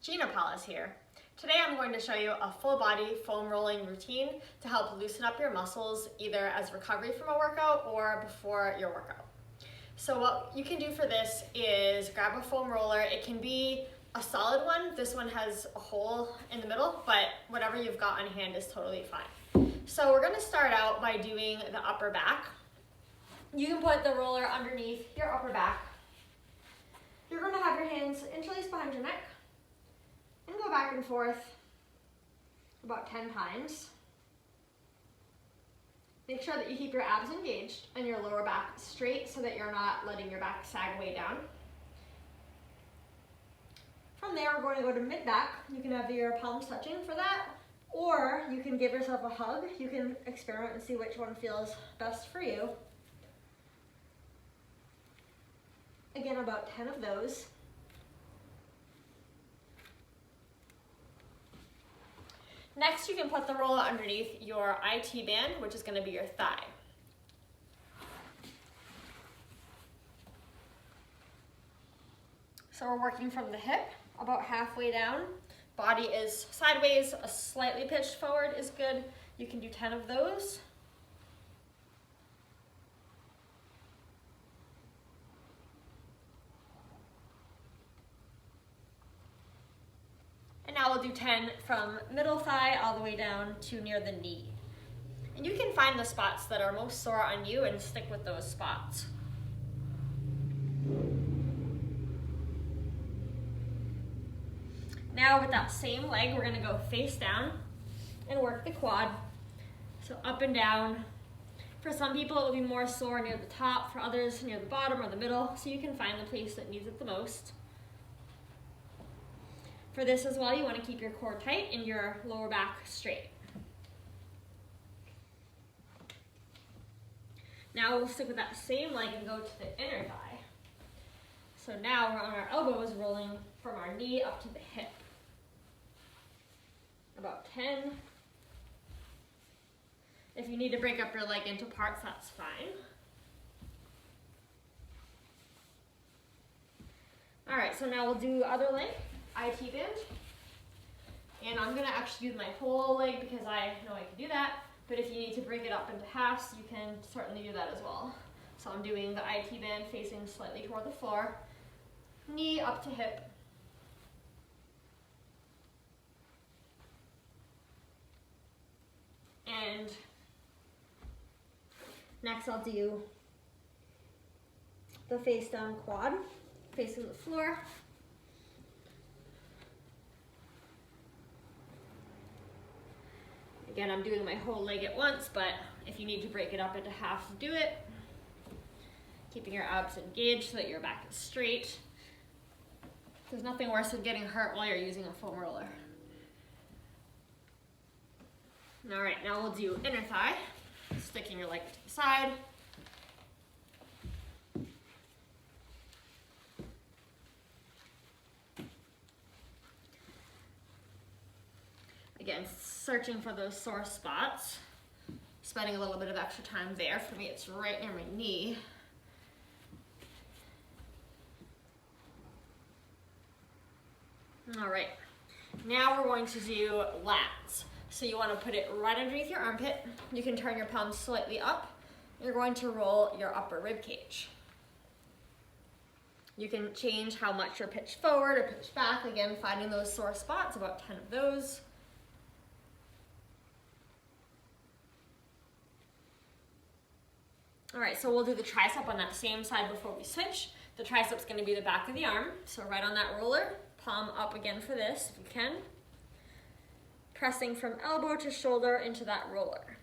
Gina Paulus here. Today I'm going to show you a full body foam rolling routine to help loosen up your muscles either as recovery from a workout or before your workout. So what you can do for this is grab a foam roller. It can be a solid one. This one has a hole in the middle, but whatever you've got on hand is totally fine. So we're going to start out by doing the upper back. You can put the roller underneath your upper back. You're going to have your hands interlaced behind your neck and go back and forth about 10 times. Make sure that you keep your abs engaged and your lower back straight so that you're not letting your back sag way down. From there, we're going to go to mid-back. You can have your palms touching for that, or you can give yourself a hug. You can experiment and see which one feels best for you. Again, about 10 of those. Next, you can put the roller underneath your IT band, which is going to be your thigh. So we're working from the hip, about halfway down. Body is sideways, a slightly pitched forward is good. You can do 10 of those. Now we'll do 10 from middle thigh all the way down to near the knee. And you can find the spots that are most sore on you and stick with those spots. Now with that same leg, we're gonna go face down and work the quad. So up and down. For some people, it will be more sore near the top, for others near the bottom or the middle, so you can find the place that needs it the most. For this as well, you want to keep your core tight and your lower back straight. Now we'll stick with that same leg and go to the inner thigh. So now we're on our elbows rolling from our knee up to the hip. About 10. If you need to break up your leg into parts, that's fine. All right, so now we'll do other leg. IT band, and I'm gonna actually do my whole leg because I know I can do that, but if you need to break it up into halves, you can certainly do that as well. So I'm doing the IT band facing slightly toward the floor, knee up to hip. And next I'll do the face down quad, facing the floor. Again, I'm doing my whole leg at once, but if you need to break it up into half, do it. Keeping your abs engaged so that your back is straight. There's nothing worse than getting hurt while you're using a foam roller. All right, now we'll do inner thigh, sticking your leg to the side. Again, searching for those sore spots, spending a little bit of extra time there. For me, it's right near my knee. All right, now we're going to do lats. So you want to put it right underneath your armpit. You can turn your palms slightly up. You're going to roll your upper rib cage. You can change how much you're pitched forward or pitched back. Again, finding those sore spots, about 10 of those. All right, so we'll do the tricep on that same side before we switch. The tricep's gonna be the back of the arm. So right on that roller, palm up again for this, if you can. Pressing from elbow to shoulder into that roller.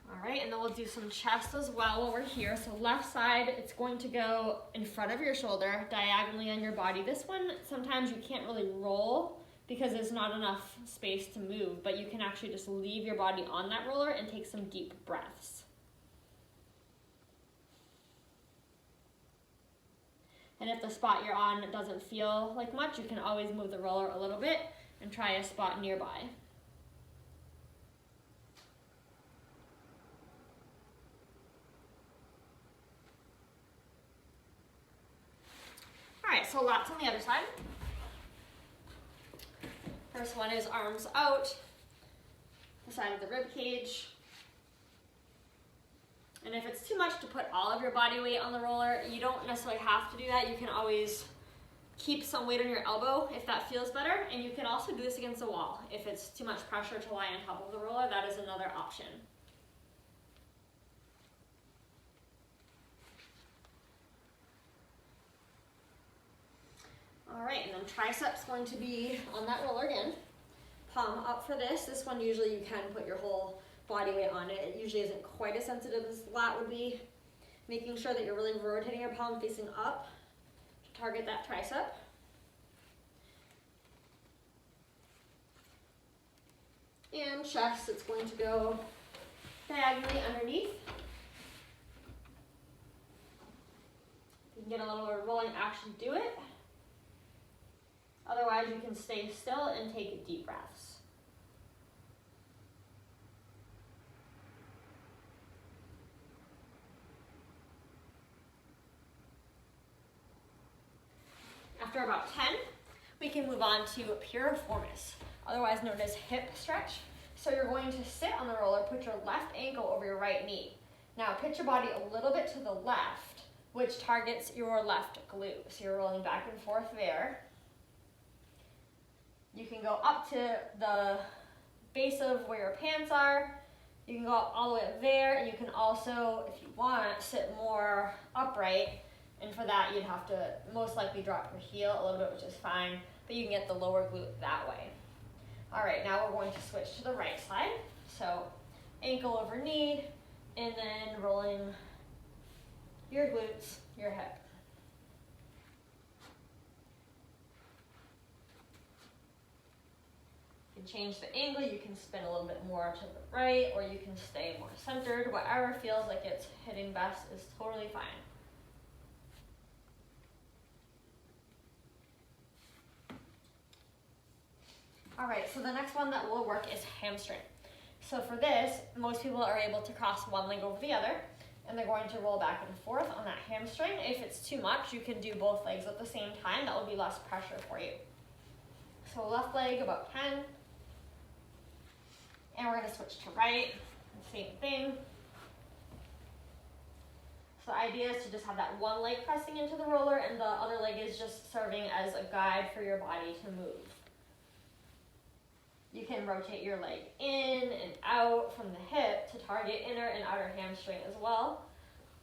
All right, and then we'll do some chest as well while we're here. So left side, it's going to go in front of your shoulder, diagonally on your body. This one, sometimes you can't really roll because there's not enough space to move, but you can actually just leave your body on that roller and take some deep breaths. And if the spot you're on doesn't feel like much, you can always move the roller a little bit and try a spot nearby. So lots on the other side. First one is arms out, the side of the rib cage. And if it's too much to put all of your body weight on the roller, you don't necessarily have to do that. You can always keep some weight on your elbow if that feels better. And you can also do this against the wall. If it's too much pressure to lie on top of the roller, that is another option. All right, and then triceps going to be on that roller again. Palm up for this. This one usually you can put your whole body weight on it. It usually isn't quite as sensitive as the lat would be. Making sure that you're really rotating your palm facing up to target that tricep. And chest, it's going to go diagonally underneath. You can get a little rolling action, do it. Otherwise, you can stay still and take deep breaths. After about 10, we can move on to piriformis, otherwise known as hip stretch. So you're going to sit on the roller, put your left ankle over your right knee. Now pitch your body a little bit to the left, which targets your left glute. So you're rolling back and forth there. You can go up to the base of where your pants are. You can go all the way up there, and you can also, if you want, sit more upright. And for that, you'd have to most likely drop your heel a little bit, which is fine, but you can get the lower glute that way. All right, now we're going to switch to the right side. So ankle over knee, and then rolling your glutes, your hip. You can change the angle, you can spin a little bit more to the right, or you can stay more centered. Whatever feels like it's hitting best is totally fine. All right, so the next one that will work is hamstring. So for this, most people are able to cross one leg over the other, and they're going to roll back and forth on that hamstring. If it's too much, you can do both legs at the same time. That will be less pressure for you. So left leg about 10, and we're gonna switch to right, same thing. So the idea is to just have that one leg pressing into the roller, and the other leg is just serving as a guide for your body to move. You can rotate your leg in and out from the hip to target inner and outer hamstring as well,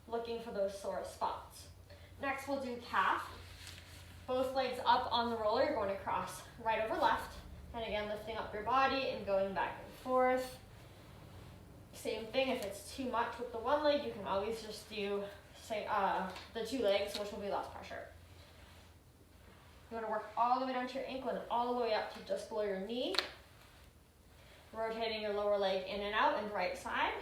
looking for those sore spots. Next, we'll do calf. Both legs up on the roller, you're going to cross right over left, and again, lifting up your body and going back and forth. Same thing, if it's too much with the one leg, you can always just do the two legs, which will be less pressure. You want to work all the way down to your ankle and all the way up to just below your knee. Rotating your lower leg in and out and right side.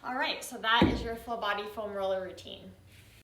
All right, so that is your full body foam roller routine.